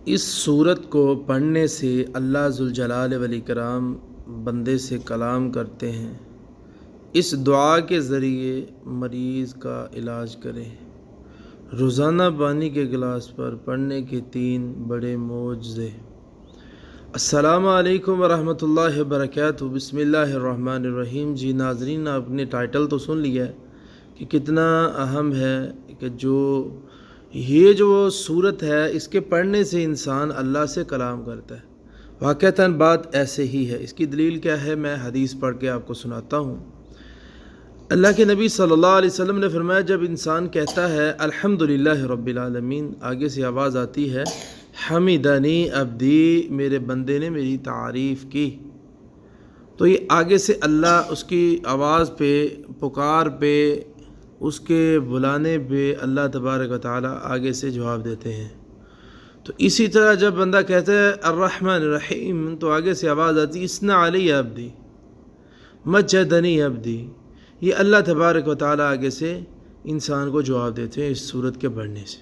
اس سورت کو پڑھنے سے اللہ ذوالجلال والاکرام بندے سے کلام کرتے ہیں۔ اس دعا کے ذریعے مریض کا علاج کریں۔ روزانہ پانی کے گلاس پر پڑھنے کے 3 بڑے معجزے۔ السلام علیکم ورحمۃ اللہ وبرکاتہ۔ بسم اللہ الرحمن الرحیم۔ جی ناظرین، آپ نے ٹائٹل تو سن لیا ہے کہ کتنا اہم ہے کہ یہ جو صورت ہے اس کے پڑھنے سے انسان اللہ سے کلام کرتا ہے۔ واقعتاً بات ایسے ہی ہے۔ اس کی دلیل کیا ہے، میں حدیث پڑھ کے آپ کو سناتا ہوں۔ اللہ کے نبی صلی اللہ علیہ وسلم نے فرمایا، جب انسان کہتا ہے الحمدللہ رب العالمین، آگے سے آواز آتی ہے حمیدنی عبدی، میرے بندے نے میری تعریف کی، تو یہ آگے سے اللہ اس کی آواز پہ، پکار پہ، اس کے بلانے پہ اللہ تبارک و تعالیٰ آگے سے جواب دیتے ہیں۔ تو اسی طرح جب بندہ کہتا ہے الرحمن الرحیم، تو آگے سے آواز آتی ہے اثنا علی عبدی مجدنی عبدی، یہ اللہ تبارک و تعالیٰ آگے سے انسان کو جواب دیتے ہیں اس صورت کے پڑھنے سے۔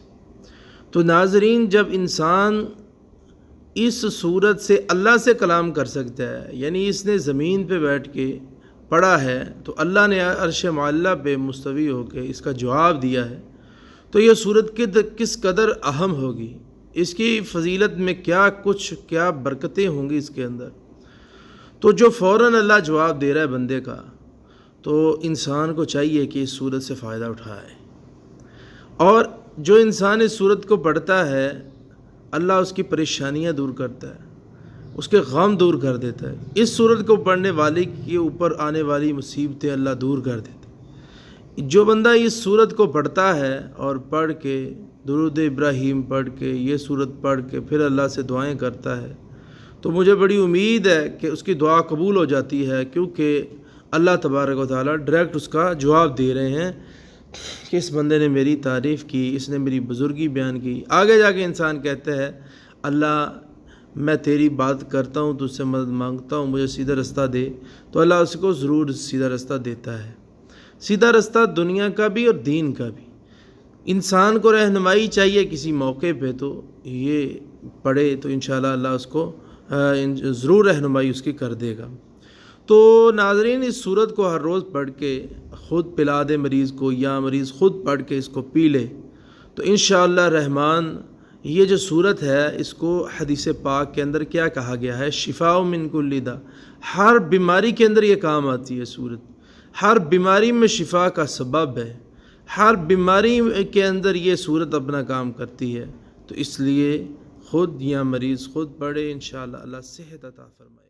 تو ناظرین، جب انسان اس صورت سے اللہ سے کلام کر سکتا ہے، یعنی اس نے زمین پہ بیٹھ کے پڑھا ہے تو اللہ نے عرش معلیٰ پہ مستوی ہو کے اس کا جواب دیا ہے، تو یہ صورت کس قدر اہم ہوگی، اس کی فضیلت میں کیا برکتیں ہوں گی اس کے اندر۔ تو جو فوراً اللہ جواب دے رہا ہے بندے کا، تو انسان کو چاہیے کہ اس صورت سے فائدہ اٹھائے، اور جو انسان اس صورت کو پڑھتا ہے اللہ اس کی پریشانیاں دور کرتا ہے، اس کے غم دور کر دیتا ہے۔ اس صورت کو پڑھنے والے کے اوپر آنے والی مصیبتیں اللہ دور کر دیتا ہے۔ جو بندہ اس صورت کو پڑھتا ہے اور پڑھ کے درود ابراہیم پڑھ کے، یہ صورت پڑھ کے پھر اللہ سے دعائیں کرتا ہے، تو مجھے بڑی امید ہے کہ اس کی دعا قبول ہو جاتی ہے، کیونکہ اللہ تبارک و تعالیٰ ڈائریکٹ اس کا جواب دے رہے ہیں کہ اس بندے نے میری تعریف کی، اس نے میری بزرگی بیان کی۔ آگے جا کے انسان کہتا ہے اللہ میں تیری بات کرتا ہوں، تجھ سے مدد مانگتا ہوں، مجھے سیدھا رستہ دے، تو اللہ اس کو ضرور سیدھا رستہ دیتا ہے۔ سیدھا رستہ دنیا کا بھی اور دین کا بھی۔ انسان کو رہنمائی چاہیے کسی موقع پہ، تو یہ پڑھے تو انشاءاللہ اللہ اس کو ضرور رہنمائی اس کی کر دے گا۔ تو ناظرین، اس صورت کو ہر روز پڑھ کے خود پلا دے مریض کو، یا مریض خود پڑھ کے اس کو پی لے، تو انشاءاللہ رحمان یہ جو صورت ہے، اس کو حدیث پاک کے اندر کیا کہا گیا ہے، شفاء من کل داء، ہر بیماری کے اندر یہ کام آتی ہے صورت، ہر بیماری میں شفا کا سبب ہے، ہر بیماری کے اندر یہ صورت اپنا کام کرتی ہے۔ تو اس لیے خود یا مریض خود پڑھے، انشاءاللہ اللہ صحت عطا فرمائے۔